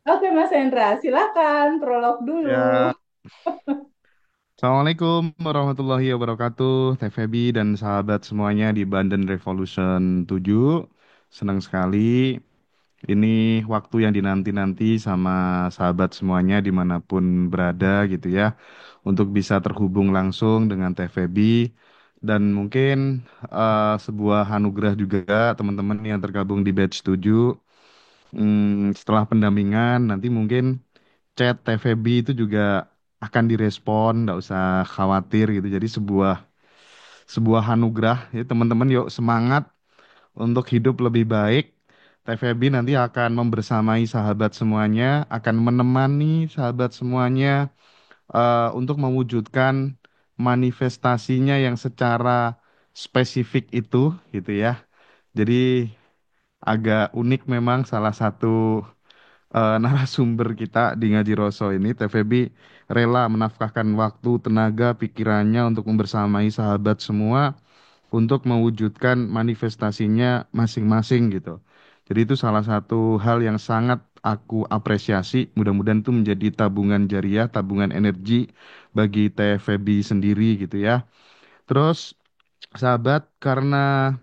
Oke, Mas Hendra, silakan prolog dulu. Ya, Assalamualaikum warahmatullahi wabarakatuh, Teh Feby dan sahabat semuanya di Banten Revolution 7. Senang sekali. Ini waktu yang dinanti-nanti sama sahabat semuanya dimanapun berada gitu ya. Untuk bisa terhubung langsung dengan Teh Feby. Dan mungkin sebuah anugerah juga teman-teman yang tergabung di batch 7. Setelah pendampingan nanti mungkin chat TVB itu juga akan direspon, nggak usah khawatir gitu. Jadi sebuah anugerah. Ya teman-teman yuk semangat untuk hidup lebih baik. TVB nanti akan membersamai sahabat semuanya, akan menemani sahabat semuanya untuk mewujudkan manifestasinya yang secara spesifik itu gitu ya. Jadi agak unik memang salah satu narasumber kita di Ngaji Roso ini, TVB rela menafkahkan waktu, tenaga, pikirannya untuk membersamai sahabat semua untuk mewujudkan manifestasinya masing-masing gitu. Jadi itu salah satu hal yang sangat aku apresiasi. Mudah-mudahan itu menjadi tabungan jariah, tabungan energi bagi TVB sendiri gitu ya. Terus sahabat, karena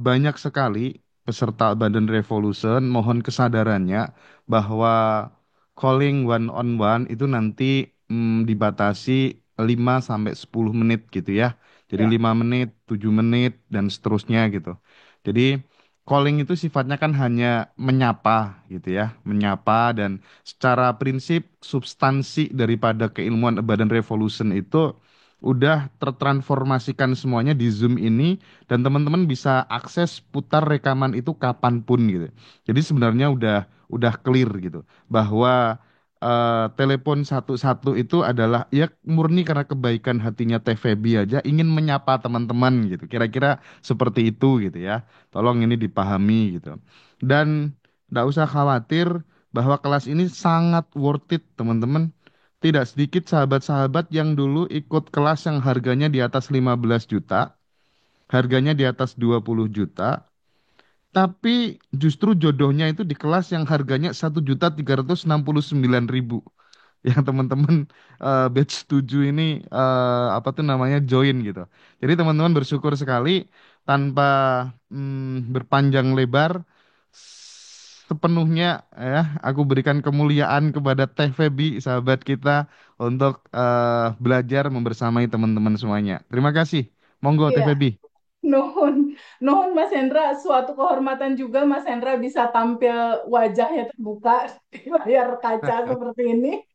banyak sekali peserta Banten Revolution, mohon kesadarannya bahwa calling one on one itu nanti dibatasi 5 sampai 10 menit gitu ya. Jadi Ya. 5 menit, 7 menit dan seterusnya gitu. Jadi calling itu sifatnya kan hanya menyapa gitu ya, menyapa dan secara prinsip substansi daripada keilmuan Banten Revolution itu udah tertransformasikan semuanya di Zoom ini dan teman-teman bisa akses putar rekaman itu kapanpun gitu. Jadi sebenarnya udah clear gitu bahwa telepon satu-satu itu adalah ya murni karena kebaikan hatinya Teh Feby aja ingin menyapa teman-teman gitu. Kira-kira seperti itu gitu ya. Tolong ini dipahami gitu. Dan nggak usah khawatir bahwa kelas ini sangat worth it teman-teman. Tidak sedikit sahabat-sahabat yang dulu ikut kelas yang harganya di atas 15 juta, harganya di atas 20 juta, tapi justru jodohnya itu di kelas yang harganya 1.369.000 yang teman-teman batch 7 ini apa tuh namanya join gitu. Jadi teman-teman bersyukur sekali tanpa berpanjang lebar sepenuhnya ya aku berikan kemuliaan kepada Teh Feby sahabat kita untuk belajar membersamai teman-teman semuanya. Terima kasih. Monggo Teh Iya, Feby. nuhun, nuhun Mas Hendra, suatu kehormatan juga Mas Hendra bisa tampil wajahnya terbuka di layar kaca seperti ini.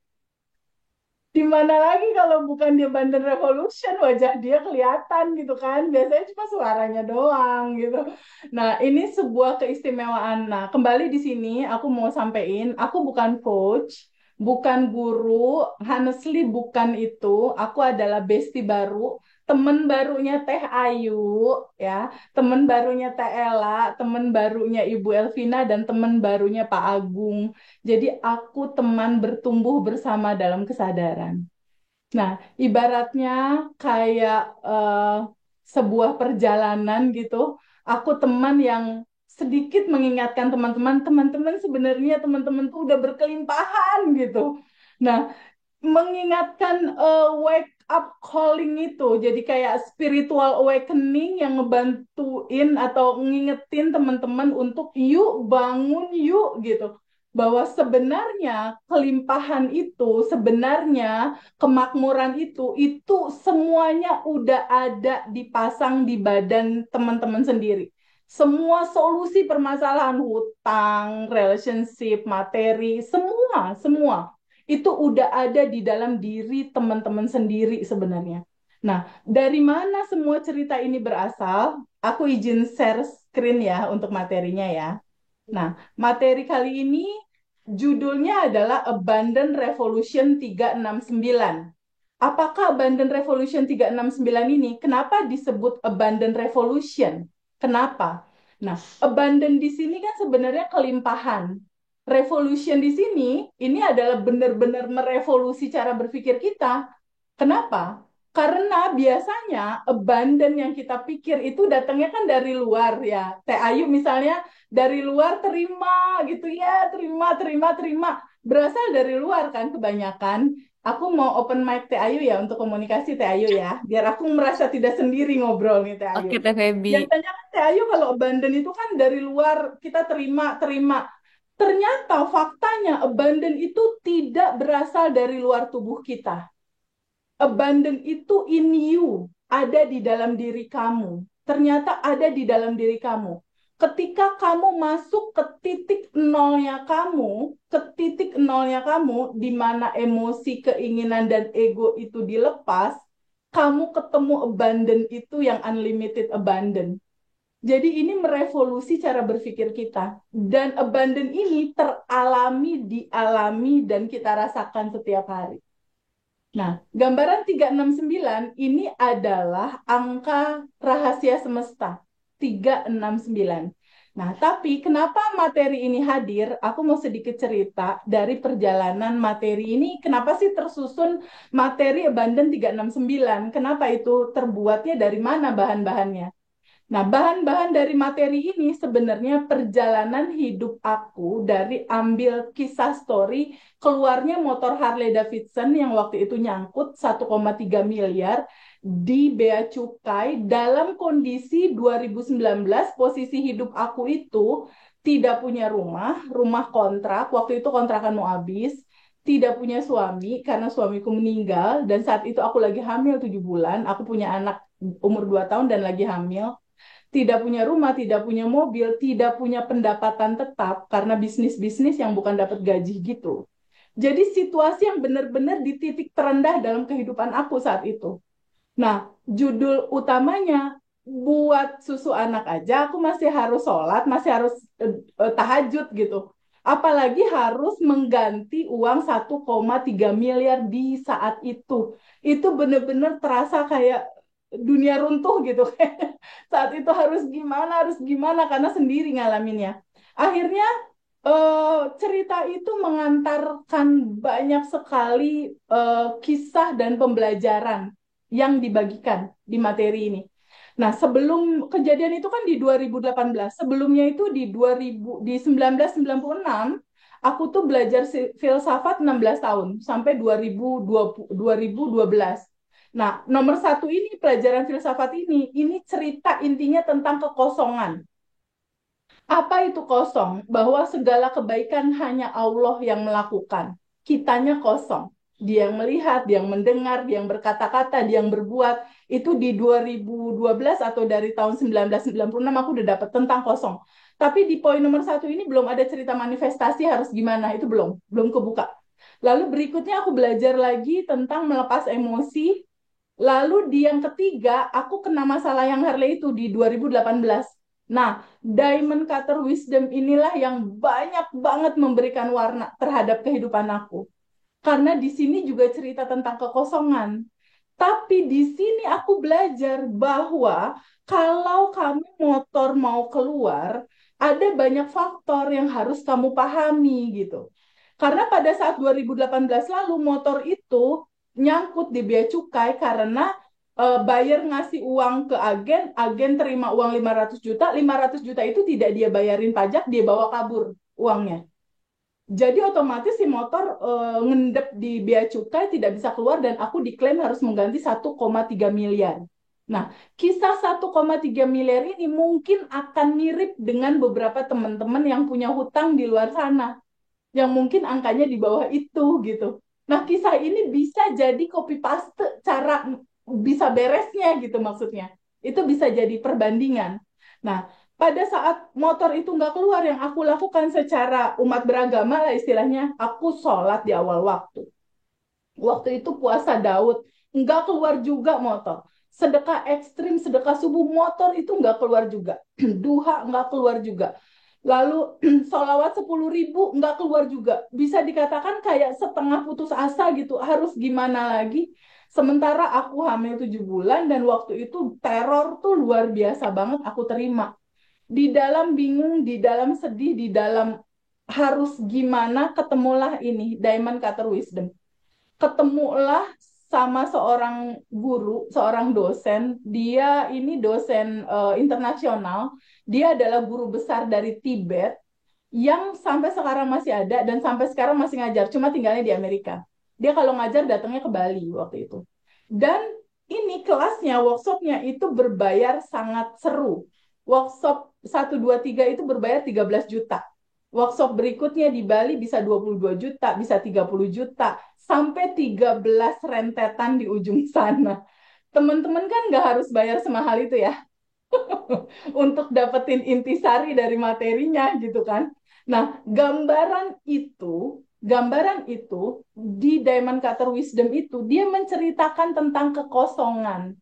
Di mana lagi kalau bukan di Banten Revolution wajah dia kelihatan gitu kan. Biasanya cuma suaranya doang gitu. Nah, ini sebuah keistimewaan. Nah, kembali di sini aku mau sampein, aku bukan coach, bukan guru, honestly bukan itu. Aku adalah bestie baru, temen barunya Teh Ayu, ya, temen barunya Teh Ella, temen barunya Ibu Elvina dan temen barunya Pak Agung. Jadi aku teman bertumbuh bersama dalam kesadaran. Nah, ibaratnya kayak sebuah perjalanan gitu. Aku teman yang sedikit mengingatkan teman-teman, teman-teman sebenarnya teman-teman tuh udah berkelimpahan gitu. Nah, mengingatkan wake up calling itu jadi kayak spiritual awakening yang ngebantuin atau ngingetin teman-teman untuk yuk bangun yuk gitu bahwa sebenarnya kelimpahan itu sebenarnya kemakmuran itu semuanya udah ada dipasang di badan teman-teman sendiri. Semua solusi permasalahan hutang, relationship, materi, semua itu udah ada di dalam diri teman-teman sendiri sebenarnya. Nah, dari mana semua cerita ini berasal? Aku izin share screen ya untuk materinya ya. Nah, materi kali ini judulnya adalah Abundant Revolution 369. Apakah Abundant Revolution 369 ini? Kenapa disebut Abundant Revolution? Kenapa? Nah, abundant di sini kan sebenarnya kelimpahan. Revolution di sini ini adalah benar-benar merevolusi cara berpikir kita. Kenapa? Karena biasanya abundant yang kita pikir itu datangnya kan dari luar ya. Teh Ayu misalnya dari luar terima gitu ya, terima, terima, terima. Berasal dari luar kan kebanyakan. Aku mau open mic Teh Ayu ya untuk komunikasi Teh Ayu ya. Biar aku merasa tidak sendiri ngobrol nih Teh Ayu. Oke, Teh Feby. Biasanya kan Teh Ayu kalau abundant itu kan dari luar kita terima, terima. Ternyata faktanya abundant itu tidak berasal dari luar tubuh kita. Abundant itu in you, ada di dalam diri kamu. Ternyata ada di dalam diri kamu. Ketika kamu masuk ke titik nolnya kamu, ke titik nolnya kamu, di mana emosi, keinginan, dan ego itu dilepas, kamu ketemu abundant itu yang unlimited abundant. Jadi ini merevolusi cara berpikir kita. Dan abundant ini teralami, dialami, dan kita rasakan setiap hari. Nah, gambaran 369 ini adalah angka rahasia semesta. 369. Nah, tapi kenapa materi ini hadir? Aku mau sedikit cerita dari perjalanan materi ini. Kenapa sih tersusun materi Abundant 369? Kenapa itu terbuatnya dari mana bahan-bahannya? Nah, bahan-bahan dari materi ini sebenarnya perjalanan hidup aku dari ambil kisah story keluarnya motor Harley Davidson yang waktu itu nyangkut 1,3 miliar di Bea Cukai dalam kondisi 2019 posisi hidup aku itu tidak punya rumah, rumah kontrak, waktu itu kontrakan mau habis, tidak punya suami karena suamiku meninggal dan saat itu aku lagi hamil 7 bulan, aku punya anak umur 2 tahun dan lagi hamil tidak punya rumah, tidak punya mobil, tidak punya pendapatan tetap karena bisnis-bisnis yang bukan dapat gaji gitu. Jadi situasi yang benar-benar di titik terendah dalam kehidupan aku saat itu. Nah, judul utamanya buat susu anak aja aku masih harus sholat, masih harus tahajud gitu. Apalagi harus mengganti uang 1,3 miliar di saat itu. Itu benar-benar terasa kayak dunia runtuh gitu. Saat itu harus gimana karena sendiri ngalaminnya. Akhirnya cerita itu mengantarkan banyak sekali kisah dan pembelajaran yang dibagikan di materi ini. Nah, sebelum kejadian itu kan di 2018, sebelumnya itu di 2000 di 1996 aku tuh belajar filsafat 16 tahun sampai 2012. Nah, nomor satu ini pelajaran filsafat ini cerita intinya tentang kekosongan. Apa itu kosong? Bahwa segala kebaikan hanya Allah yang melakukan. Kitanya kosong. Dia yang melihat, dia yang mendengar, dia yang berkata-kata, dia yang berbuat. Itu di 2012 atau dari tahun 1996 aku udah dapat tentang kosong. Tapi di poin nomor satu ini belum ada cerita manifestasi harus gimana. Itu belum kebuka. Lalu berikutnya aku belajar lagi tentang melepas emosi. Lalu di yang ketiga, aku kena masalah yang Harley itu di 2018. Nah, Diamond Cutter Wisdom inilah yang banyak banget memberikan warna terhadap kehidupan aku. Karena di sini juga cerita tentang kekosongan. Tapi di sini aku belajar bahwa kalau kamu motor mau keluar, ada banyak faktor yang harus kamu pahami gitu. Karena pada saat 2018 lalu motor itu nyangkut di bea cukai karena buyer ngasih uang ke agen, agen terima uang 500 juta, 500 juta itu tidak dia bayarin pajak, dia bawa kabur uangnya. Jadi otomatis si motor ngendep di bea cukai tidak bisa keluar dan aku diklaim harus mengganti 1,3 miliar. Nah, kisah 1,3 miliar ini mungkin akan mirip dengan beberapa teman-teman yang punya hutang di luar sana yang mungkin angkanya di bawah itu gitu. Nah, kisah ini bisa jadi copy paste cara bisa beresnya gitu maksudnya. Itu bisa jadi perbandingan. Nah, pada saat motor itu nggak keluar, yang aku lakukan secara umat beragama lah istilahnya, aku sholat di awal waktu. Waktu itu puasa Daud, nggak keluar juga motor. Sedekah ekstrim, sedekah subuh, motor itu nggak keluar juga. Duha nggak keluar juga. Lalu solawat 10.000 nggak keluar juga. Bisa dikatakan kayak setengah putus asa gitu. Harus gimana lagi? Sementara aku hamil 7 bulan dan waktu itu teror tuh luar biasa banget aku terima. Di dalam bingung, di dalam sedih, di dalam harus gimana ketemulah ini Diamond Cutter Wisdom. Ketemulah sama seorang guru, seorang dosen. Dia ini dosen internasional. Dia adalah guru besar dari Tibet yang sampai sekarang masih ada dan sampai sekarang masih ngajar, cuma tinggalnya di Amerika. Dia kalau ngajar datangnya ke Bali waktu itu. Dan ini kelasnya, workshopnya itu berbayar sangat seru. Workshop 1, 2, 3 itu berbayar 13 juta. Workshop berikutnya di Bali bisa 22 juta, bisa 30 juta, sampai 13 rentetan di ujung sana. Teman-teman kan nggak harus bayar semahal itu ya untuk dapetin intisari dari materinya gitu kan. Nah, gambaran itu di Diamond Cutter Wisdom itu dia menceritakan tentang kekosongan.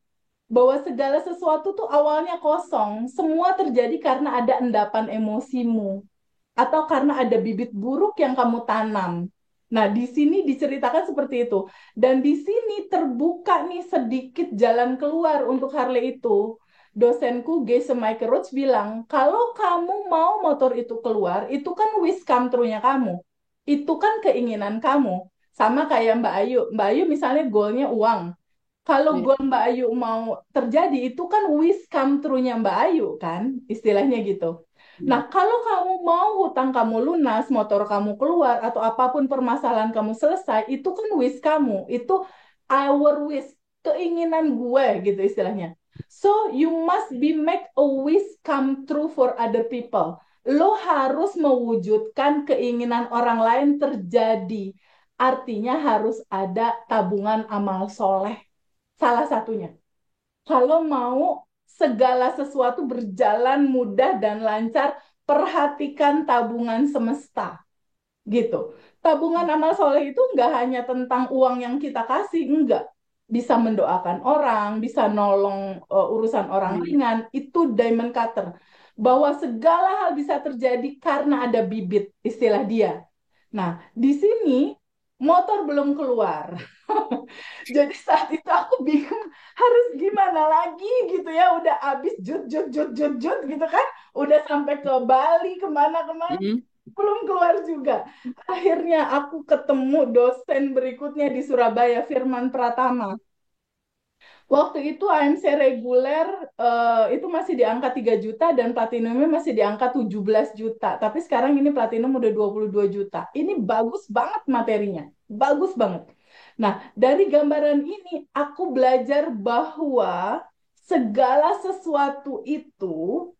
Bahwa segala sesuatu tuh awalnya kosong, semua terjadi karena ada endapan emosimu atau karena ada bibit buruk yang kamu tanam. Nah, di sini diceritakan seperti itu. Dan di sini terbuka nih sedikit jalan keluar untuk Harley itu. Dosenku, Gese Michael Roach bilang, kalau kamu mau motor itu keluar, itu kan wish come true-nya kamu. Itu kan keinginan kamu. Sama kayak Mbak Ayu. Mbak Ayu misalnya goalnya uang. Kalau Iya. goal Mbak Ayu mau terjadi, itu kan wish come true-nya Mbak Ayu kan, istilahnya gitu. Nah, Hmm. kalau kamu mau hutang kamu lunas, motor kamu keluar, atau apapun permasalahan kamu selesai, itu kan wish kamu. Itu our wish, keinginan gue gitu istilahnya. So, you must be make a wish come true for other people. Lo harus mewujudkan keinginan orang lain terjadi. Artinya harus ada tabungan amal soleh. Salah satunya. Kalau mau segala sesuatu berjalan mudah dan lancar, perhatikan tabungan semesta, gitu. Tabungan amal soleh itu nggak hanya tentang uang yang kita kasih, enggak. Bisa mendoakan orang, bisa nolong urusan orang Hmm. ringan, itu diamond cutter. Bahwa segala hal bisa terjadi karena ada bibit, istilah dia. Nah, di sini motor belum keluar. Jadi saat itu aku bingung harus gimana lagi gitu ya. Udah abis jut jut jut jut jut gitu kan. Udah sampai ke Bali kemana-kemana Hmm. belum keluar juga. Akhirnya aku ketemu dosen berikutnya di Surabaya, Firman Pratama. Waktu itu AMC reguler itu masih di angka 3 juta dan platinumnya masih di angka 17 juta. Tapi sekarang ini platinum udah 22 juta. Ini bagus banget materinya. Bagus banget. Nah, dari gambaran ini aku belajar bahwa segala sesuatu itu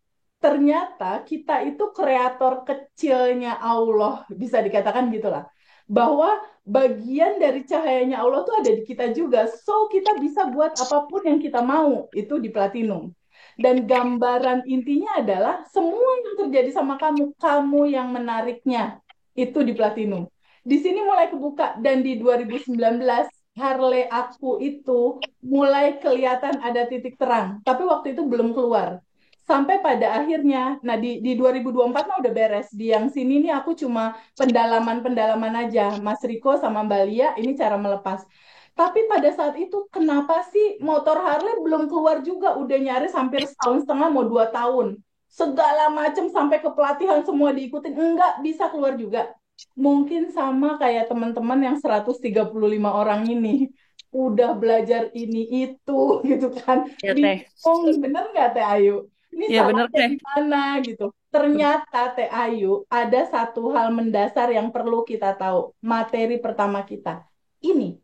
ternyata kita itu kreator kecilnya Allah, bisa dikatakan gitulah. Bahwa bagian dari cahayanya Allah tuh ada di kita juga. So, kita bisa buat apapun yang kita mau, itu di platinum. Dan gambaran intinya adalah semua yang terjadi sama kamu, kamu yang menariknya, itu di platinum. Di sini mulai kebuka dan di 2019 Harley aku itu mulai kelihatan ada titik terang, tapi waktu itu belum keluar. Sampai pada akhirnya, nah di 2024 mah udah beres. Di yang sini nih aku cuma pendalaman-pendalaman aja. Mas Riko sama Mbak Lia ini cara melepas. Tapi pada saat itu kenapa sih motor Harley belum keluar juga? Udah nyaris hampir setahun setengah mau 2 tahun. Segala macam sampai ke pelatihan semua diikutin. Enggak bisa keluar juga. Mungkin sama kayak teman-teman yang 135 orang ini. Udah belajar ini itu gitu kan. Ya teh. Bingung, bener nggak Teh Ayu? Ini Ya bener salahnya teh. di mana gitu. Ternyata Teh Ayu ada satu hal mendasar yang perlu kita tahu. Materi pertama kita. Ini,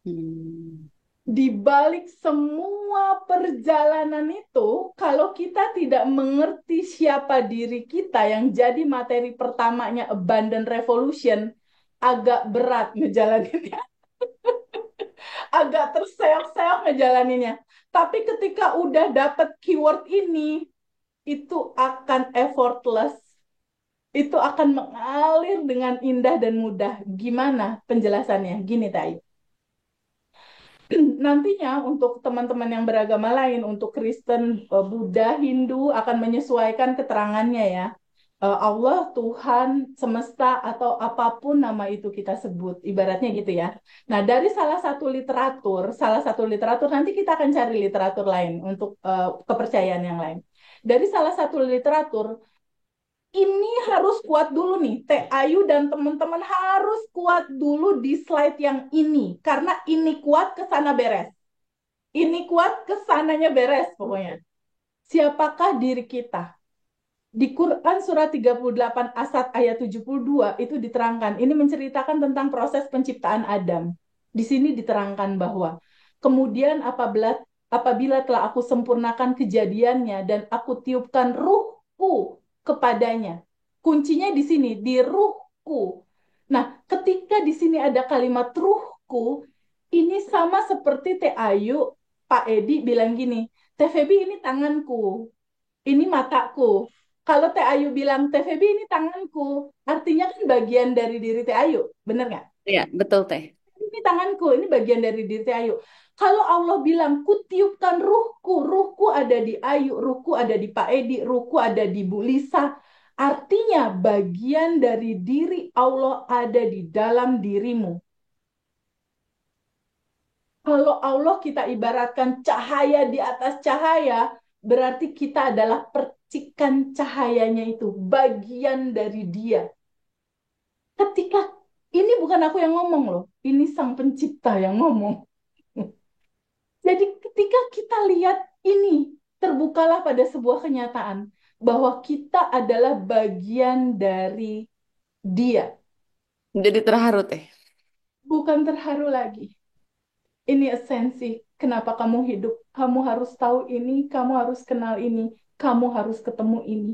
Hmm. di balik semua perjalanan itu, kalau kita tidak mengerti siapa diri kita yang jadi materi pertamanya Abundant Revolution, agak berat ngejalaninnya. Agak terseok-seok ngejalaninnya. Tapi ketika udah dapet keyword ini, itu akan effortless, itu akan mengalir dengan indah dan mudah. Gimana penjelasannya? Gini, Tai. Nantinya untuk teman-teman yang beragama lain, untuk Kristen, Buddha, Hindu akan menyesuaikan keterangannya ya. Allah, Tuhan, semesta, atau apapun nama itu kita sebut, ibaratnya gitu ya. Nah, dari salah satu literatur, nanti kita akan cari literatur lain untuk kepercayaan yang lain. Dari salah satu literatur, Ini harus kuat dulu nih. Teh Ayu dan teman-teman harus kuat dulu di slide yang ini. Karena ini kuat, ke sana beres. Ini kuat, ke sananya beres pokoknya. Siapakah diri kita? Di Quran surat 38 Asad ayat 72 itu diterangkan. Ini menceritakan tentang proses penciptaan Adam. Di sini diterangkan bahwa kemudian apabila telah aku sempurnakan kejadiannya dan aku tiupkan ruhku kepadanya. Kuncinya di sini, di ruhku. Nah, ketika di sini ada kalimat ruhku, ini sama seperti Teh Ayu, Pak Edi bilang gini, Teh Febi ini tanganku, ini mataku. Kalau Teh Ayu bilang, Teh Febi ini tanganku, artinya kan bagian dari diri Teh Ayu. Bener nggak? Iya, betul Teh. Ini tanganku, ini bagian dari diri Teh Ayu. Kalau Allah bilang, kutiupkan ruhku, ruhku ada di Ayu, ruhku ada di Pak Edi, ruhku ada di Bu Lisa. Artinya bagian dari diri Allah ada di dalam dirimu. Kalau Allah kita ibaratkan cahaya di atas cahaya, berarti kita adalah percikan cahayanya itu, bagian dari dia. Ketika ini bukan aku yang ngomong loh, ini Sang Pencipta yang ngomong. Jadi ketika kita lihat ini, terbukalah pada sebuah kenyataan bahwa kita adalah bagian dari dia. Jadi terharu Teh. Bukan terharu lagi. Ini esensi kenapa kamu hidup. Kamu harus tahu ini, kamu harus kenal ini, kamu harus ketemu ini.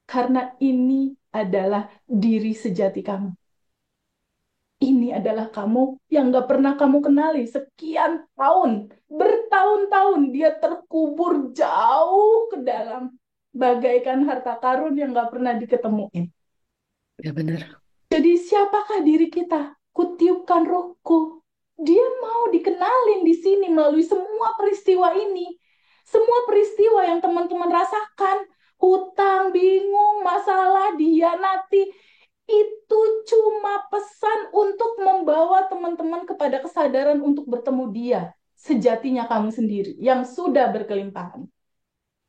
Karena ini adalah diri sejati kamu. Ini adalah kamu yang gak pernah kamu kenali. Sekian tahun, bertahun-tahun dia terkubur jauh ke dalam. Bagaikan harta karun yang gak pernah diketemuin. Ya bener. Jadi siapakah diri kita? Kutiupkan rohku. Dia mau dikenalin di sini melalui semua peristiwa ini. Semua peristiwa yang teman-teman rasakan. Hutang, bingung, masalah, dihianati. Itu cuma pesan untuk membawa teman-teman kepada kesadaran untuk bertemu dia. Sejatinya kamu sendiri yang sudah berkelimpahan.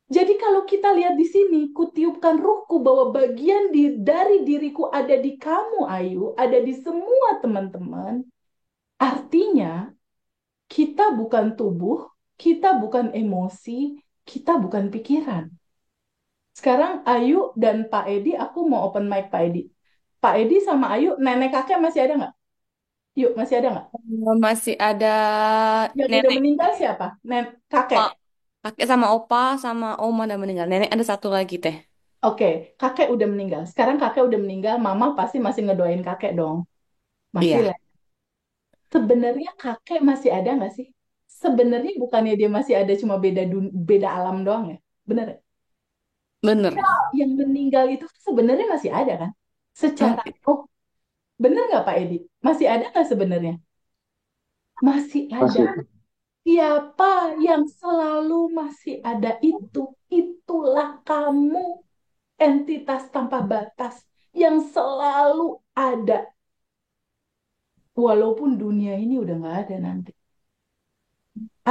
Jadi kalau kita lihat di sini, kutiupkan ruhku bahwa bagian dari diriku ada di kamu, Ayu, ada di semua teman-teman. Artinya, kita bukan tubuh, kita bukan emosi, kita bukan pikiran. Sekarang Ayu dan Pak Edi, aku mau open mic Pak Edi. Pak Edi sama Ayu, nenek kakek masih ada nggak? Yuk, masih ada nggak? Masih ada Yang udah nenek, meninggal siapa? Kakek. Pak. Kakek sama opa sama oma udah meninggal. Nenek ada satu lagi Teh. Oke, kakek udah meninggal. Sekarang kakek udah meninggal, mama pasti masih ngedoain kakek dong. Masih Iya, lah. Sebenarnya kakek masih ada nggak sih? Sebenarnya bukannya dia masih ada, cuma beda alam doang ya? Bener ya? bener. Yang meninggal itu sebenarnya masih ada kan? Secara Masih. roh, bener nggak Pak Edi? Masih ada nggak sebenarnya? Masih ada. Masih. Siapa yang selalu masih ada itu? Itulah kamu, entitas tanpa batas yang selalu ada. Walaupun dunia ini udah nggak ada nanti.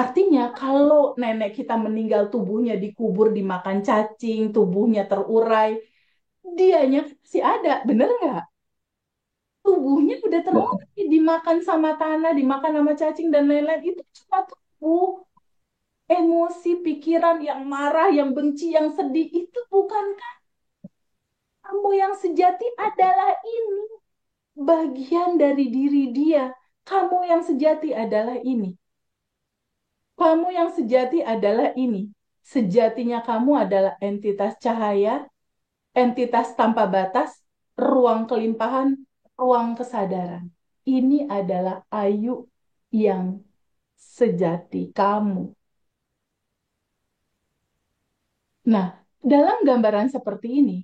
Artinya kalau nenek kita meninggal, tubuhnya dikubur, dimakan cacing, tubuhnya terurai, dianya masih ada, bener nggak? Tubuhnya udah terurai, dimakan sama tanah, dimakan sama cacing dan lain-lain. Itu cuma tubuh, emosi, pikiran yang marah, yang benci, yang sedih. Itu bukan kamu yang sejati adalah ini. Bagian dari diri dia. Kamu yang sejati adalah ini. Kamu yang sejati adalah ini. Sejatinya kamu adalah entitas cahaya, entitas tanpa batas, ruang kelimpahan, ruang kesadaran. Ini adalah Ayu yang sejati kamu. Nah, dalam gambaran seperti ini,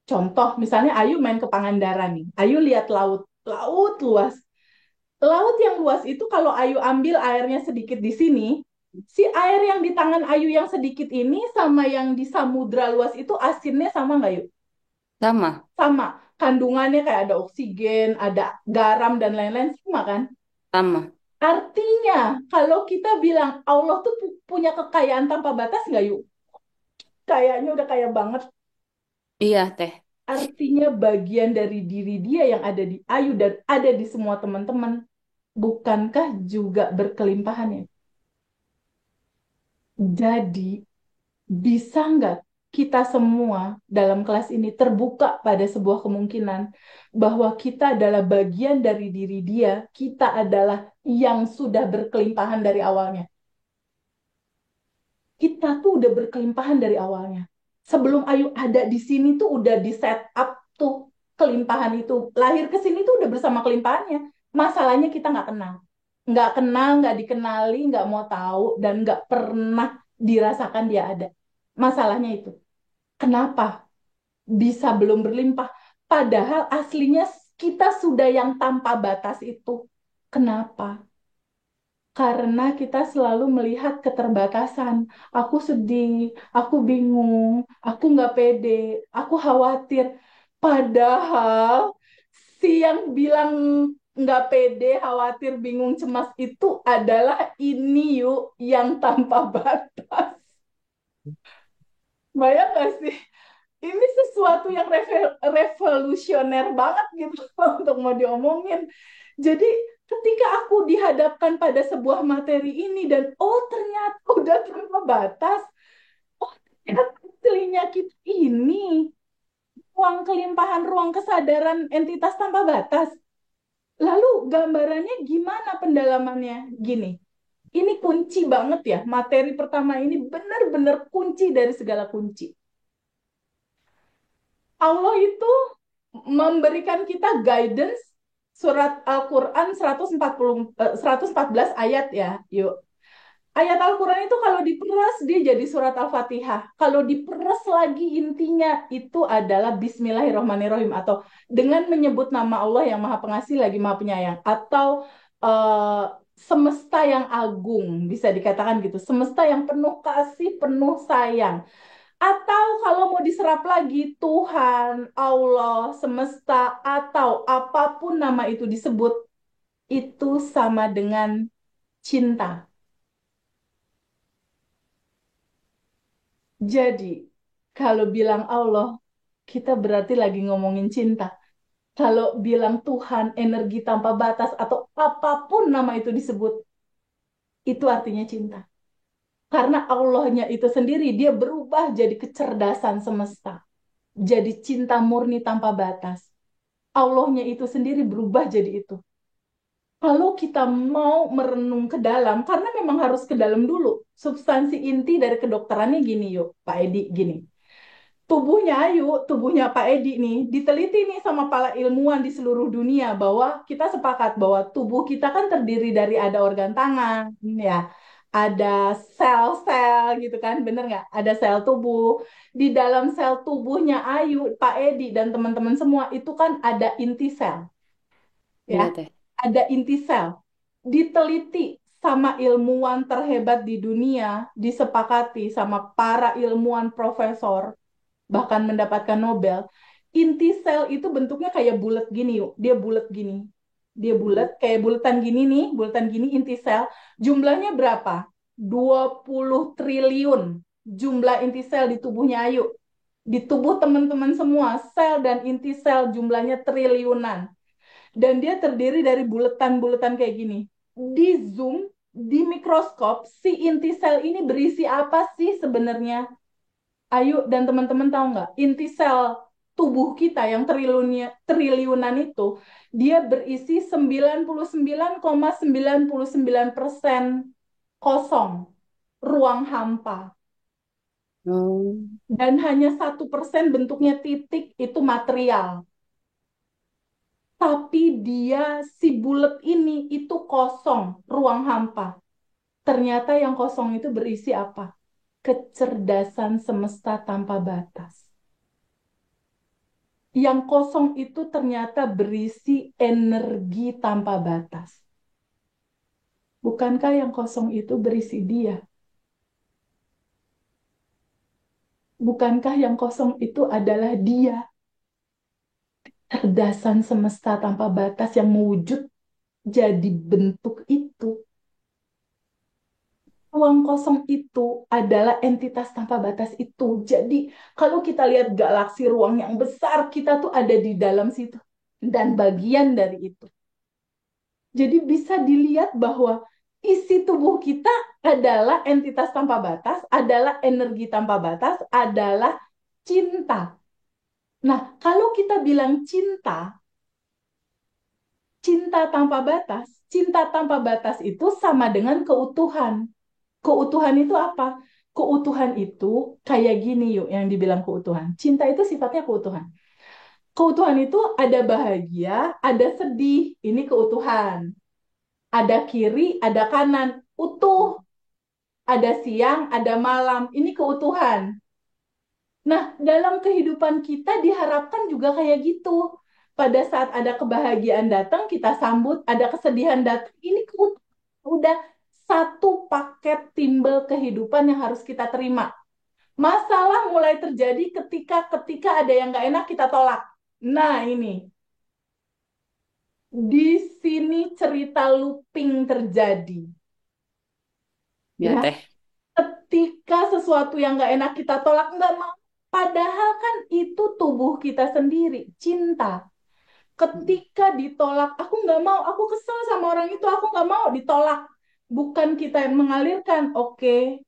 contoh misalnya Ayu main ke Pangandaran nih. Ayu lihat laut, laut luas. Laut yang luas itu kalau Ayu ambil airnya sedikit di sini, si air yang di tangan Ayu yang sedikit ini sama yang di samudra luas itu asinnya sama nggak Yuk? Sama, Sama. Kandungannya kayak ada oksigen, ada garam dan lain-lain sama kan? sama. Artinya kalau kita bilang Allah tuh punya kekayaan tanpa batas nggak Yuk? Kayaknya udah kaya banget. Iya Teh. Artinya bagian dari diri dia yang ada di Ayu dan ada di semua teman-teman. Bukankah juga berkelimpahan ya? Jadi, bisa nggak kita semua dalam kelas ini terbuka pada sebuah kemungkinan bahwa kita adalah bagian dari diri dia, kita adalah yang sudah berkelimpahan dari awalnya. Kita tuh udah berkelimpahan dari awalnya. Sebelum Ayu ada di sini tuh udah di set up tuh kelimpahan itu. Lahir ke sini tuh udah bersama kelimpahannya. Masalahnya kita nggak kenal. Nggak kenal, nggak dikenali, nggak mau tahu, dan nggak pernah dirasakan dia ada. Masalahnya itu. Kenapa bisa belum berlimpah? Padahal aslinya kita sudah yang tanpa batas itu. Kenapa? Karena kita selalu melihat keterbatasan. Aku sedih, aku bingung, aku nggak pede, aku khawatir. Padahal si yang bilang nggak pede, khawatir, bingung, cemas itu adalah ini yuk yang tanpa batas. Bayang nggak sih? Ini sesuatu yang revolusioner banget gitu untuk mau diomongin. Jadi ketika aku dihadapkan pada sebuah materi ini dan oh ternyata udah tanpa batas, oh ternyata telinga kita ini ruang kelimpahan, ruang kesadaran entitas tanpa batas. Lalu gambarannya gimana pendalamannya? Gini, ini kunci banget ya. Materi pertama ini benar-benar kunci dari segala kunci. Allah itu memberikan kita guidance surat Al-Quran 114 ayat ya. Yuk. Ayat Al-Quran itu kalau diperas dia jadi surat Al-Fatihah. Kalau diperas lagi intinya itu adalah Bismillahirrahmanirrahim atau dengan menyebut nama Allah yang Maha Pengasih lagi Maha Penyayang atau eh, semesta yang agung bisa dikatakan gitu. Semesta yang penuh kasih, penuh sayang. Atau kalau mau diserap lagi, Tuhan, Allah, semesta, atau apapun nama itu disebut, itu sama dengan cinta. Jadi, kalau bilang Allah, kita berarti lagi ngomongin cinta. Kalau bilang Tuhan, energi tanpa batas, atau apapun nama itu disebut, itu artinya cinta. Karena Allahnya itu sendiri, dia berubah jadi kecerdasan semesta. Jadi cinta murni tanpa batas. Allahnya itu sendiri berubah jadi itu. Kalau kita mau merenung ke dalam, karena memang harus ke dalam dulu. Substansi inti dari kedokterannya gini yuk, Pak Edi, gini. Tubuhnya Ayu, tubuhnya Pak Edi nih, diteliti nih sama para ilmuwan di seluruh dunia bahwa kita sepakat bahwa tubuh kita kan terdiri dari ada organ tangan, ya, ada sel-sel gitu kan, bener nggak? Ada sel tubuh. Di dalam sel tubuhnya Ayu, Pak Edi, dan teman-teman semua itu kan ada inti sel ya, Iya teh. ada inti sel. Diteliti sama ilmuwan terhebat di dunia, disepakati sama para ilmuwan profesor, bahkan mendapatkan Nobel. Inti sel itu bentuknya kayak bulat gini yuk, dia bulat gini. Dia bulat, kayak bulatan gini nih, bulatan gini inti sel. Jumlahnya berapa? 20 triliun jumlah inti sel di tubuhnya Ayu. Di tubuh teman-teman semua, sel dan inti sel jumlahnya triliunan dan dia terdiri dari bulatan-bulatan kayak gini. Di zoom, di mikroskop, si inti sel ini berisi apa sih sebenarnya? Ayo dan teman-teman tahu nggak? Inti sel tubuh kita yang triliunan itu, dia berisi 99,99% kosong, ruang hampa. Hmm. Dan hanya 1% bentuknya titik itu material. Tapi dia si bulat ini itu kosong, ruang hampa. Ternyata yang kosong itu berisi apa? Kecerdasan semesta tanpa batas. Yang kosong itu ternyata berisi energi tanpa batas. Bukankah yang kosong itu berisi dia? Bukankah yang kosong itu adalah dia? Kecerdasan semesta tanpa batas yang mewujud jadi bentuk itu. Ruang kosong itu adalah entitas tanpa batas itu. Jadi, kalau kita lihat galaksi ruang yang besar, kita tuh ada di dalam situ. Dan bagian dari itu. Jadi bisa dilihat bahwa isi tubuh kita adalah entitas tanpa batas, adalah energi tanpa batas, adalah cinta. Nah, kalau kita bilang cinta, cinta tanpa batas itu sama dengan keutuhan. Keutuhan itu apa? Keutuhan itu kayak gini yuk yang dibilang keutuhan. Cinta itu sifatnya keutuhan. Keutuhan itu ada bahagia, ada sedih. Ini keutuhan. Ada kiri, ada kanan. Utuh. Ada siang, ada malam. Ini keutuhan. Nah, dalam kehidupan kita diharapkan juga kayak gitu. Pada saat ada kebahagiaan datang, kita sambut. Ada kesedihan datang, ini keutuhan. Udah satu paket timbel kehidupan yang harus kita terima. Masalah mulai terjadi ketika ketika ada yang nggak enak kita tolak. Nah, ini di sini cerita looping terjadi, Ya, ya. Teh. Ketika sesuatu yang nggak enak kita tolak, nggak mau. Padahal kan itu tubuh kita sendiri, cinta. Ketika ditolak, aku nggak mau, aku kesel sama orang itu, aku nggak mau ditolak. Bukan kita yang mengalirkan, oke,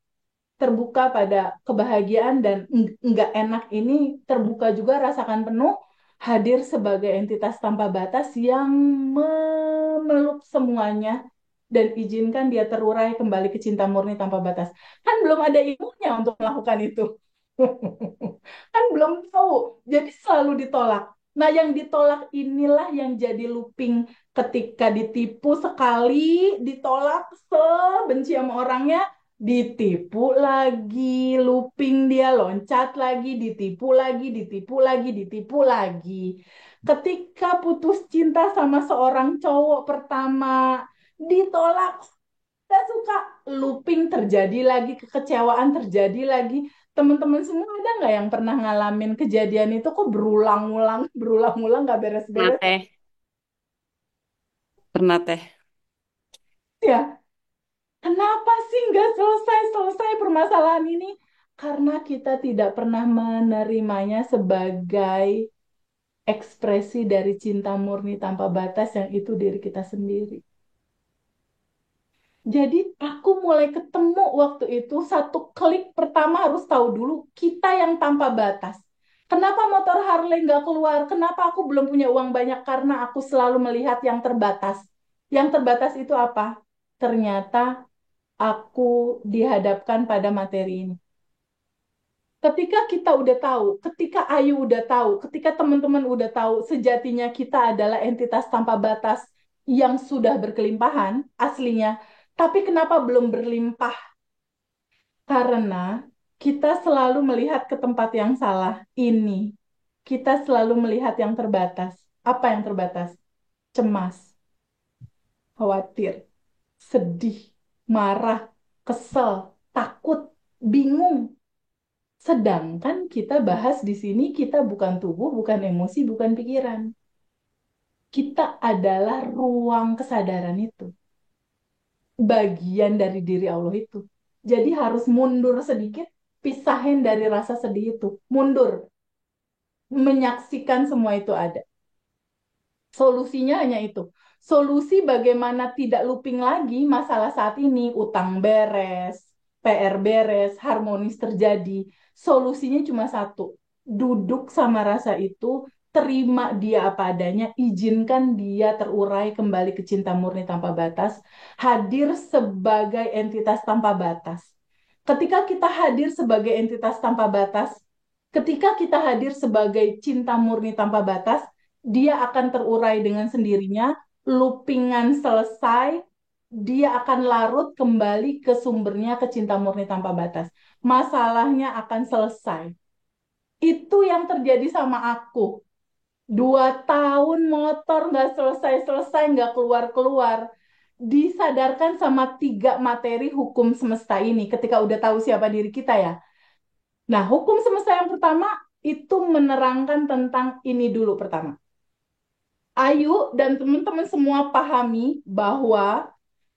terbuka pada kebahagiaan dan nggak enak ini, terbuka juga rasakan penuh, hadir sebagai entitas tanpa batas yang memeluk semuanya dan izinkan dia terurai kembali ke cinta murni tanpa batas. Kan belum ada ilmunya untuk melakukan itu. Kan belum tahu. Jadi selalu ditolak. Nah, yang ditolak inilah yang jadi looping ketika ditipu sekali, ditolak sebenci sama orangnya, ditipu lagi, looping dia loncat lagi, ditipu lagi, ditipu lagi, ditipu lagi. Ketika putus cinta sama seorang cowok pertama, ditolak, gak suka, looping terjadi lagi, kekecewaan terjadi lagi. Teman-teman semua ada nggak yang pernah ngalamin kejadian itu kok berulang-ulang, berulang-ulang nggak Pernah, beres-beres Teh. Pernah, Teh. ya? Kenapa sih nggak selesai-selesai permasalahan ini? Karena kita tidak pernah menerimanya sebagai ekspresi dari cinta murni tanpa batas yang itu diri kita sendiri. Jadi aku mulai ketemu waktu itu satu klik pertama harus tahu dulu kita yang tanpa batas. Kenapa motor Harley nggak keluar? Kenapa aku belum punya uang banyak? Karena aku selalu melihat yang terbatas. Yang terbatas itu apa? Ternyata aku dihadapkan pada materi ini. Ketika kita udah tahu, ketika Ayu udah tahu, ketika teman-teman udah tahu, sejatinya kita adalah entitas tanpa batas yang sudah berkelimpahan aslinya, tapi kenapa belum berlimpah? Karena kita selalu melihat ke tempat yang salah. Ini, kita selalu melihat yang terbatas. Apa yang terbatas? Cemas, khawatir, sedih, marah, kesel, takut, bingung. Sedangkan kita bahas di sini, kita bukan tubuh, bukan emosi, bukan pikiran. Kita adalah ruang kesadaran itu. Bagian dari diri Allah itu. Jadi harus mundur sedikit, pisahin dari rasa sedih itu. Mundur, menyaksikan semua itu ada. Solusinya hanya itu. Solusi bagaimana tidak looping lagi masalah saat ini, utang beres, PR beres, harmonis terjadi. Solusinya cuma satu. Duduk sama rasa itu, terima dia apa adanya, izinkan dia terurai kembali ke cinta murni tanpa batas, hadir sebagai entitas tanpa batas. Ketika kita hadir sebagai entitas tanpa batas, ketika kita hadir sebagai cinta murni tanpa batas, dia akan terurai dengan sendirinya, loopingan selesai, dia akan larut kembali ke sumbernya, ke cinta murni tanpa batas. Masalahnya akan selesai. Itu yang terjadi sama aku. 2 tahun motor nggak selesai-selesai, nggak keluar-keluar. Disadarkan sama 3 materi hukum semesta ini ketika udah tahu siapa diri kita ya. Nah, hukum semesta yang pertama itu menerangkan tentang ini dulu pertama. Ayu dan teman-teman semua pahami bahwa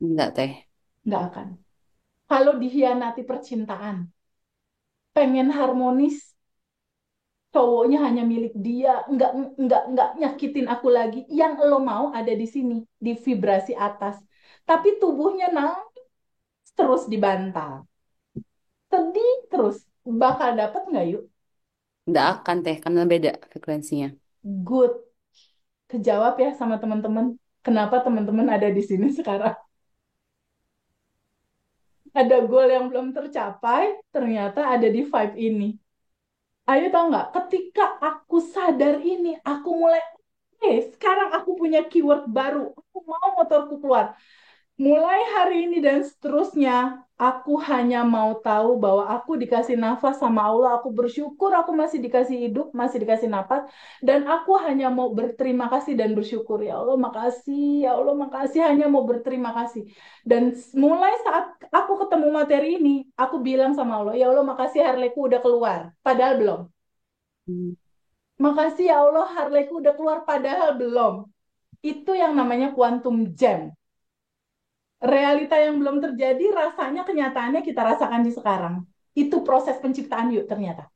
Enggak teh. Nggak akan. Kalau dihianati percintaan, pengen harmonis, cowoknya hanya milik dia, nggak nyakitin aku lagi. Yang lo mau ada di sini, di vibrasi atas. Tapi tubuhnya nangis terus di bantal. Sedih terus. Bakal dapet nggak yuk? Enggak akan teh, karena beda frekuensinya. Good. Kejawab ya sama teman-teman. Kenapa teman-teman ada di sini sekarang? Ada goal yang belum tercapai, ternyata ada di vibe ini. Ayo tahu nggak? Ketika aku sadar ini, aku mulai, sekarang aku punya keyword baru. Aku mau motorku keluar. Mulai hari ini dan seterusnya, aku hanya mau tahu bahwa aku dikasih nafas sama Allah. Aku bersyukur aku masih dikasih hidup, masih dikasih nafas. Dan aku hanya mau berterima kasih dan bersyukur. Ya Allah, makasih. Ya Allah, makasih. Hanya mau berterima kasih. Dan mulai saat aku ketemu materi ini, aku bilang sama Allah, ya Allah, makasih Harleyku udah keluar. Padahal belum. Hmm. Makasih ya Allah, Harleyku udah keluar. Padahal belum. Itu yang namanya quantum jam. Realita yang belum terjadi, rasanya kenyataannya kita rasakan di sekarang. Itu proses penciptaan yuk ternyata.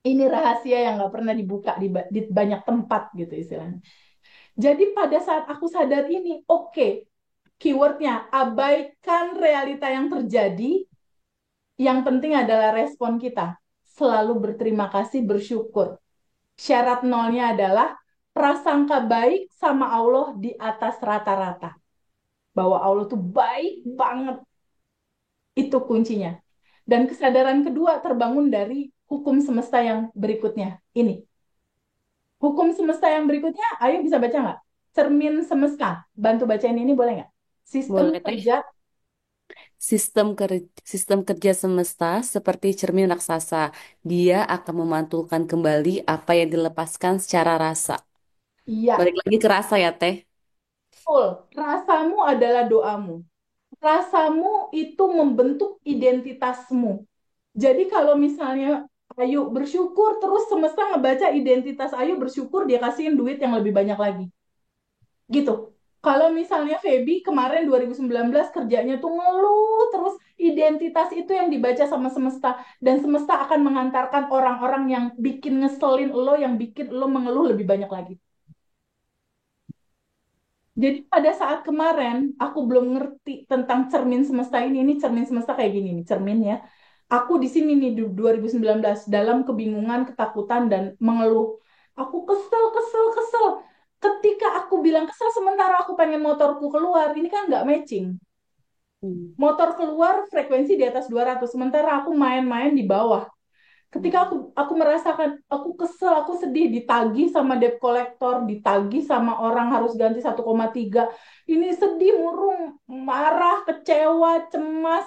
Ini rahasia yang nggak pernah dibuka di banyak tempat gitu istilahnya. Jadi pada saat aku sadar ini, oke, keywordnya abaikan realita yang terjadi, yang penting adalah respon kita. Selalu berterima kasih, bersyukur. Syarat nolnya adalah prasangka baik sama Allah di atas rata-rata. Bahwa Allah tuh baik banget. Itu kuncinya. Dan kesadaran kedua terbangun dari hukum semesta yang berikutnya. Ini. Hukum semesta yang berikutnya, ayo bisa baca nggak? Cermin semesta. Bantu bacain ini boleh nggak? Sistem Boleh teh. kerja, Sistem kerja semesta seperti cermin raksasa. Dia akan memantulkan kembali apa yang dilepaskan secara rasa. Balik iya, lagi ke rasa ya, Teh. betul. Rasamu adalah doamu. Rasamu itu membentuk identitasmu. Jadi kalau misalnya Ayu bersyukur, terus semesta ngebaca identitas Ayu bersyukur, dia kasihin duit yang lebih banyak lagi. Gitu. Kalau misalnya Feby kemarin 2019 kerjanya tuh ngeluh terus, identitas itu yang dibaca sama semesta, dan semesta akan mengantarkan orang-orang yang bikin ngeselin lo, yang bikin lo mengeluh lebih banyak lagi. Jadi pada saat kemarin aku belum ngerti tentang cermin semesta ini cermin semesta kayak gini nih cermin ya. Aku di sini nih di 2019 dalam kebingungan, ketakutan dan mengeluh. Aku kesel, kesel, kesel. Ketika aku bilang kesel sementara aku pengen motorku keluar, ini kan nggak matching. Hmm. Motor keluar frekuensi di atas 200, sementara aku main-main di bawah. Ketika aku merasakan aku kesel, aku sedih, ditagih sama debt collector, ditagih sama orang harus ganti 1,3. Ini sedih, murung, marah, kecewa, cemas.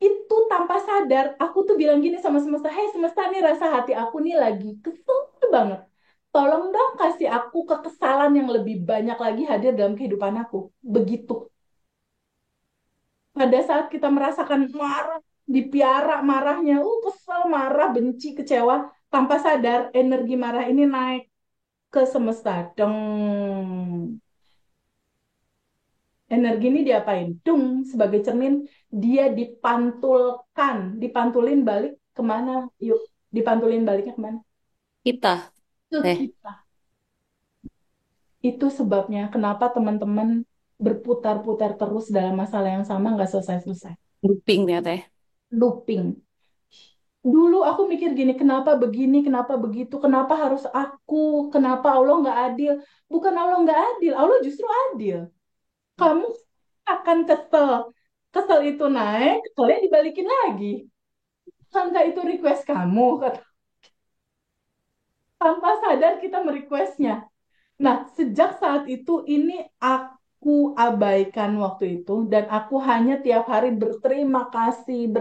Itu tanpa sadar, aku tuh bilang gini sama semesta, "Hei semesta, nih rasa hati aku nih lagi kesel banget. Tolong dong kasih aku kekesalan yang lebih banyak lagi hadir dalam kehidupan aku." Begitu. Pada saat kita merasakan marah, dipiara marahnya, kesel, marah, benci, kecewa, tanpa sadar energi marah ini naik ke semesta. Deng. Energi ini diapain? Dung, sebagai cermin, dia dipantulkan, dipantulin balik kemana? Yuk, dipantulin baliknya kemana? Kita, Ke Teh. kita. Itu sebabnya kenapa teman-teman berputar-putar terus dalam masalah yang sama, nggak selesai-selesai. Looping ya, Teh. Looping. Dulu aku mikir gini, kenapa begini, kenapa begitu, kenapa harus aku, kenapa Allah nggak adil? Bukan Allah nggak adil, Allah justru adil. Kamu akan kesel, kesel itu naik, keselnya dibalikin lagi. Sangka itu request kamu, tanpa sadar kita merequestnya. Nah, sejak saat itu ini aku abaikan waktu itu, dan aku hanya tiap hari berterima kasih,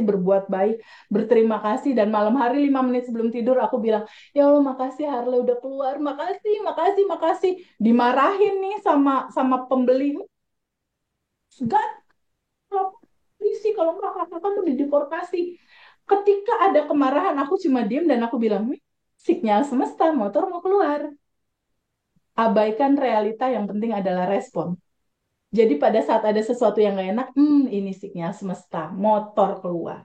berbuat baik, berterima kasih, dan malam hari 5 menit sebelum tidur aku bilang, ya Allah makasih Harley udah keluar, makasih, makasih, makasih. Dimarahin nih sama sama pembeli, gak polisi kalau nggak kakak kamu dideportasi. Ketika ada kemarahan aku cuma diem dan aku bilang, sinyal semesta, motor mau keluar. Abaikan realita, yang penting adalah respon. Jadi pada saat ada sesuatu yang nggak enak, ini sinyal semesta, motor keluar.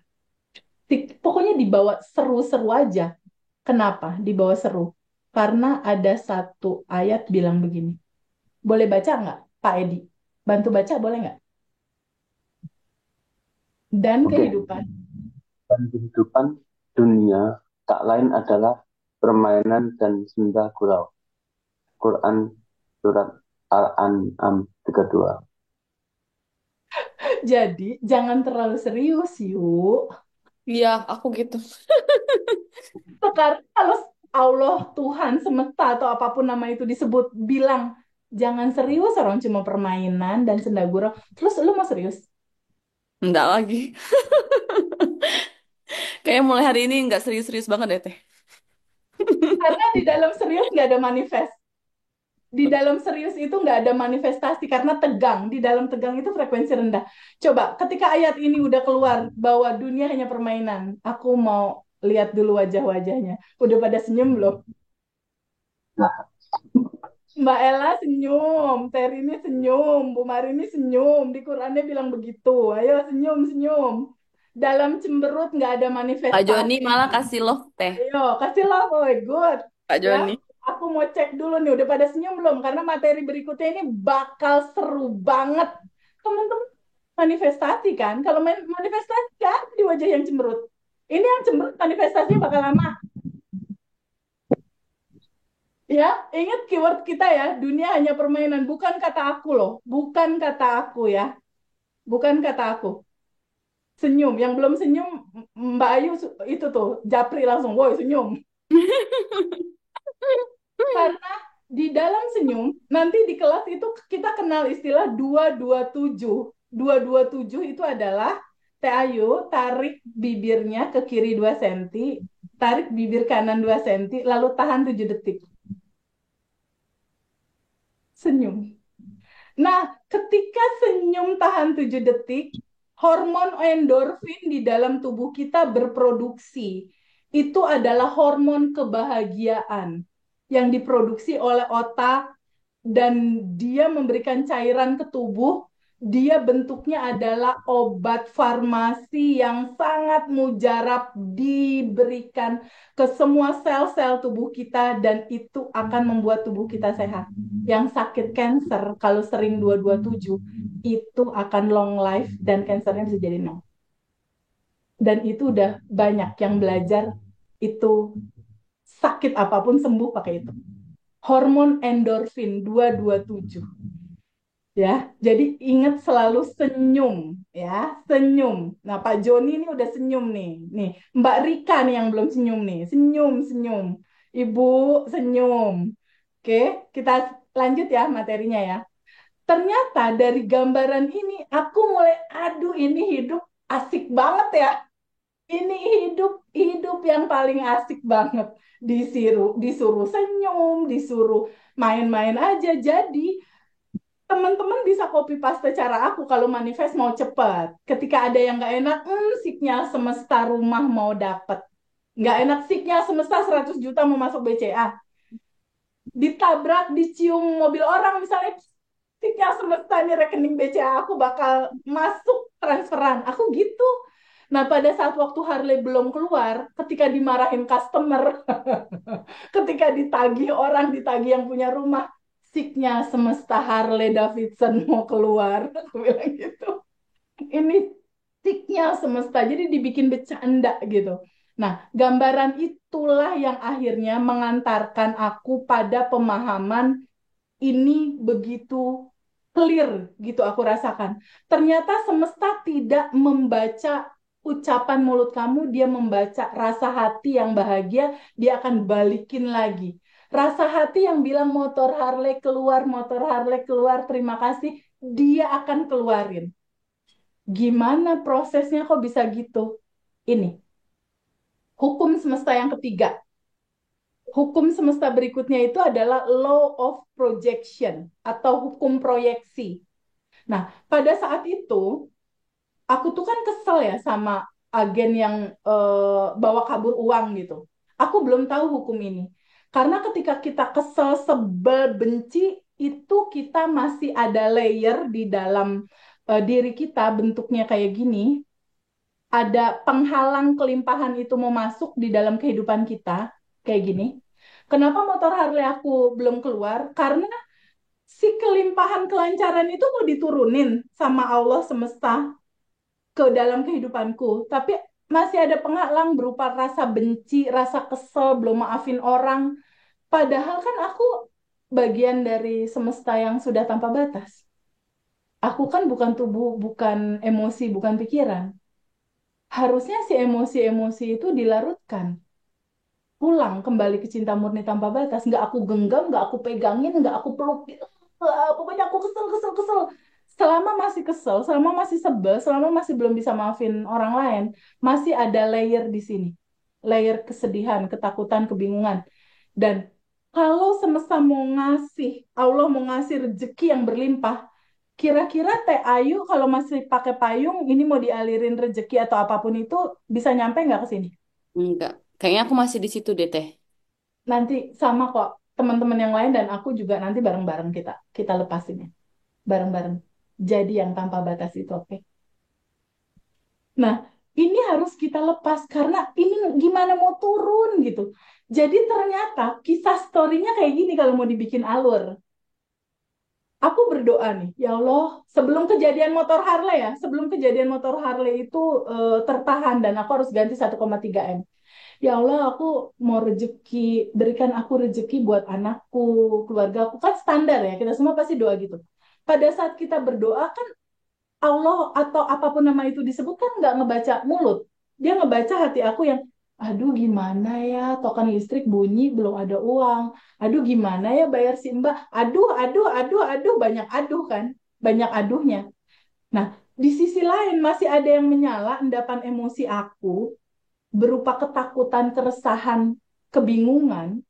Pokoknya dibawa seru-seru aja. Kenapa dibawa seru? Karena ada satu ayat bilang begini. Boleh baca nggak, Pak Edi? Bantu baca boleh nggak? Dan Oke, kehidupan. dan kehidupan dunia tak lain adalah permainan dan senda gurau. Quran surat Al-An'am 32. Jadi jangan terlalu serius, yuk. Iya, aku gitu. Sekarang kalau Allah, Tuhan, semesta atau apapun nama itu disebut bilang jangan serius, orang cuma permainan dan senda gurau. Terus lu mau serius? Enggak lagi. Kayak mulai hari ini nggak serius-serius banget deh, Teh. Karena di dalam serius nggak ada manifest. Di dalam serius itu nggak ada manifestasi karena tegang. Di dalam tegang itu frekuensi rendah. Coba ketika ayat ini udah keluar bahwa dunia hanya permainan, aku mau lihat dulu wajah-wajahnya. Udah pada senyum belum? Mbak Ella senyum, Terini senyum, Bu Marini senyum. Di Qurannya bilang begitu. Ayo senyum-senyum. Dalam cemberut nggak ada Pak Joni manifestasi. malah kasih loh, Teh. Ayo, kasihlah, boy. Good. Pak Ya, Joni. aku mau cek dulu nih. Udah pada senyum belum? Karena materi berikutnya ini bakal seru banget. Teman-teman manifestasi kan? Kalau manifestasi kan di wajah yang cemberut. Ini yang cemberut manifestasinya bakal lama. Ya, ingat keyword kita ya, dunia hanya permainan, bukan kata aku loh, bukan kata aku ya, bukan kata aku. Senyum, yang belum senyum, Mbak Ayu itu tuh, japri langsung, woi senyum. Karena di dalam senyum, nanti di kelas itu kita kenal istilah 227. 227 itu adalah Teh Ayu tarik bibirnya ke kiri 2 senti, tarik bibir kanan 2 senti, lalu tahan 7 detik. Senyum. Nah, ketika senyum tahan 7 detik, hormon endorfin di dalam tubuh kita berproduksi. Itu adalah hormon kebahagiaan yang diproduksi oleh otak dan dia memberikan cairan ke tubuh. Dia bentuknya adalah obat farmasi yang sangat mujarab diberikan ke semua sel-sel tubuh kita dan itu akan membuat tubuh kita sehat. Yang sakit cancer kalau sering 227 itu akan long life dan kansernya bisa jadi nol. Dan itu udah banyak yang belajar itu sakit apapun sembuh pakai itu. Hormon endorfin 227. Ya, jadi ingat selalu senyum, ya, senyum. Nah, Pak Joni ini udah senyum nih. Nih, Mbak Rika nih yang belum senyum nih. Senyum, senyum. Ibu senyum. Oke, kita lanjut ya materinya ya. Ternyata dari gambaran ini aku mulai, aduh ini hidup asik banget ya. Ini hidup hidup yang paling asik banget. Disuruh senyum, disuruh main-main aja. Jadi teman-teman bisa copy paste cara aku kalau manifest mau cepat. Ketika ada yang nggak enak, signal semesta rumah mau dapet. Nggak enak signal semesta 100 juta mau masuk BCA. Ditabrak, dicium mobil orang misalnya, signal semesta ini rekening BCA aku bakal masuk transferan. Aku gitu. Nah, pada saat waktu Harley belum keluar, ketika dimarahin customer, ketika ditagih orang, ditagih yang punya rumah, siknya semesta Harley Davidson mau keluar. Aku bilang gitu. Ini siknya semesta. Jadi dibikin bercanda gitu. Nah, gambaran itulah yang akhirnya mengantarkan aku pada pemahaman ini begitu clear gitu aku rasakan. Ternyata semesta tidak membaca ucapan mulut kamu, dia membaca rasa hati yang bahagia, dia akan balikin lagi. Rasa hati yang bilang motor Harley keluar, terima kasih, dia akan keluarin. Gimana prosesnya kok bisa gitu? Ini, hukum semesta yang ketiga. Hukum semesta berikutnya itu adalah law of projection atau hukum proyeksi. Nah, pada saat itu aku tuh kan kesel ya sama agen yang bawa kabur uang gitu. Aku belum tahu hukum ini. Karena ketika kita kesel, sebel, benci, itu kita masih ada layer di dalam diri kita bentuknya kayak gini, ada penghalang kelimpahan itu mau masuk di dalam kehidupan kita kayak gini. Kenapa motor Harley aku belum keluar? Karena si kelimpahan kelancaran itu mau diturunin sama Allah semesta ke dalam kehidupanku, tapi masih ada penghalang berupa rasa benci, rasa kesel, belum maafin orang. Padahal kan aku bagian dari semesta yang sudah tanpa batas. Aku kan bukan tubuh, bukan emosi, bukan pikiran. Harusnya si emosi-emosi itu dilarutkan. Pulang kembali ke cinta murni tanpa batas. Nggak aku genggam, nggak aku pegangin, nggak aku peluk. Pokoknya aku kesel, kesel, kesel. Selama masih kesel, selama masih sebel, selama masih belum bisa maafin orang lain, masih ada layer di sini. Layer kesedihan, ketakutan, kebingungan. Dan kalau semesta mau ngasih, Allah mau ngasih rezeki yang berlimpah, kira-kira Teh Ayu kalau masih pakai payung, ini mau dialirin rezeki atau apapun itu, bisa nyampe nggak ke sini? Enggak. Kayaknya aku masih di situ deh, Teh. Nanti sama kok teman-teman yang lain dan aku juga nanti bareng-bareng kita lepasinnya bareng-bareng. Jadi yang tanpa batas itu, oke. Nah, ini harus kita lepas karena ini gimana mau turun gitu. Jadi ternyata kisah storynya kayak gini kalau mau dibikin alur. Aku berdoa nih, ya Allah, sebelum kejadian motor Harley ya, sebelum kejadian motor Harley itu tertahan dan aku harus ganti 1,3 M. Ya Allah, aku mau rezeki, berikan aku rezeki buat anakku, keluarga aku. Kan standar ya, kita semua pasti doa gitu. Pada saat kita berdoa kan Allah atau apapun nama itu disebut kan nggak ngebaca mulut. Dia ngebaca hati aku yang, aduh gimana ya, token listrik bunyi, belum ada uang. Aduh gimana ya bayar si Mbak. Aduh, aduh, aduh, aduh, banyak aduh kan. Banyak aduhnya. Nah, di sisi lain masih ada yang menyala endapan emosi aku berupa ketakutan, keresahan, kebingungan.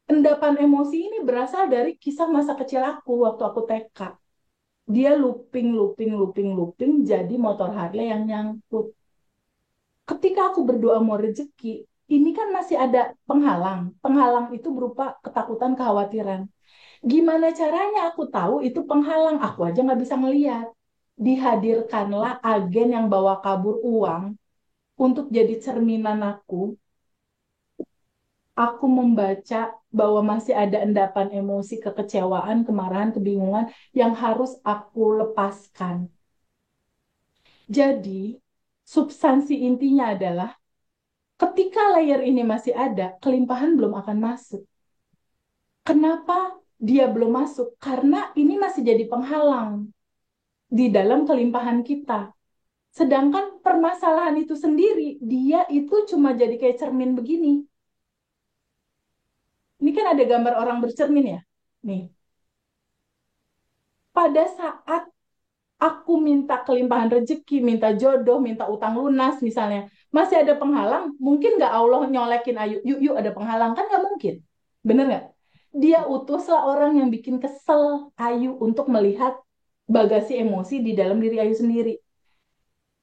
Endapan emosi ini berasal dari kisah masa kecil aku waktu aku TK. Dia looping, looping, looping, looping, jadi motor Harley yang nyangkut. Ketika aku berdoa mau rezeki, ini kan masih ada penghalang. Penghalang itu berupa ketakutan, kekhawatiran. Gimana caranya aku tahu itu penghalang? Aku aja nggak bisa ngeliat. Dihadirkanlah agen yang bawa kabur uang untuk jadi cerminan aku membaca bahwa masih ada endapan emosi, kekecewaan, kemarahan, kebingungan yang harus aku lepaskan. Jadi, substansi intinya adalah ketika layer ini masih ada, kelimpahan belum akan masuk. Kenapa dia belum masuk? Karena ini masih jadi penghalang di dalam kelimpahan kita. Sedangkan permasalahan itu sendiri, dia itu cuma jadi kayak cermin begini. Ini kan ada gambar orang bercermin ya. Nih, pada saat aku minta kelimpahan rezeki, minta jodoh, minta utang lunas misalnya, masih ada penghalang, mungkin nggak Allah nyolekin Ayu, yuk yuk ada penghalang, kan nggak mungkin, bener nggak? Dia utuslah orang yang bikin kesel Ayu untuk melihat bagasi emosi di dalam diri Ayu sendiri.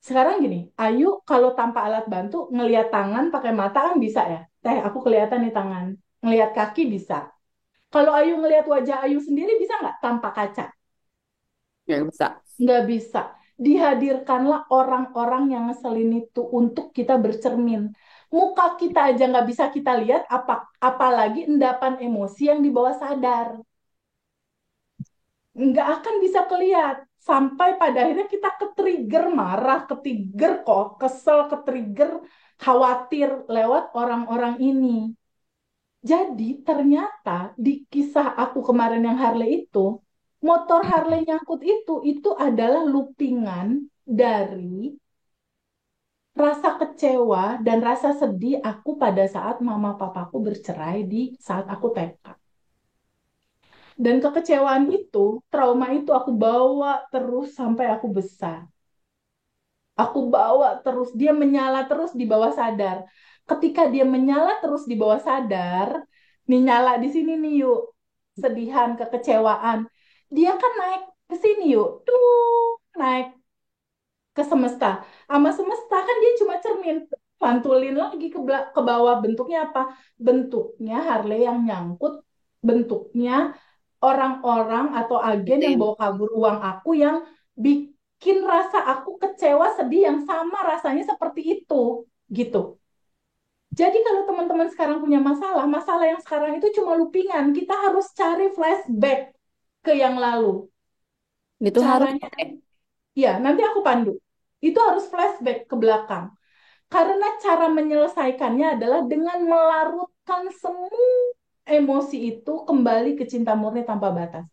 Sekarang gini, Ayu kalau tanpa alat bantu ngelihat tangan pakai mata kan bisa ya, teh aku kelihatan nih tangan, ngelihat kaki bisa. Kalau Ayu ngelihat wajah Ayu sendiri bisa nggak tanpa kaca? Nggak bisa. Nggak bisa. Dihadirkanlah orang-orang yang ngeselin itu untuk kita bercermin. Muka kita aja nggak bisa kita lihat, apalagi endapan emosi yang di bawah sadar. Nggak akan bisa kelihat. Sampai pada akhirnya kita ke-trigger marah, ke-trigger kok, kesel, ke-trigger khawatir lewat orang-orang ini. Jadi ternyata di kisah aku kemarin yang Harley itu, motor Harley nyangkut itu adalah loopingan dari rasa kecewa dan rasa sedih aku pada saat mama papaku bercerai di saat aku TK. Dan kekecewaan itu, trauma itu aku bawa terus sampai aku besar. Aku bawa terus, dia menyala terus di bawah sadar. Ketika dia menyala terus di bawah sadar, nih nyala di sini nih yuk, sedihan, kekecewaan. Dia kan naik ke sini yuk, tuh naik ke semesta. Sama semesta kan dia cuma cermin, pantulin lagi ke bawah bentuknya apa? Bentuknya Harley yang nyangkut, bentuknya orang-orang atau agen Itu yang yang bawa kabur uang aku yang bikin rasa aku kecewa, sedih yang sama rasanya seperti itu, gitu. Jadi kalau teman-teman sekarang punya masalah, masalah yang sekarang itu cuma loopingan. Kita harus cari flashback ke yang lalu. itu harus Caranya, ya nanti aku pandu. Itu harus flashback ke belakang. Karena cara menyelesaikannya adalah dengan melarutkan semua emosi itu kembali ke cinta murni tanpa batas.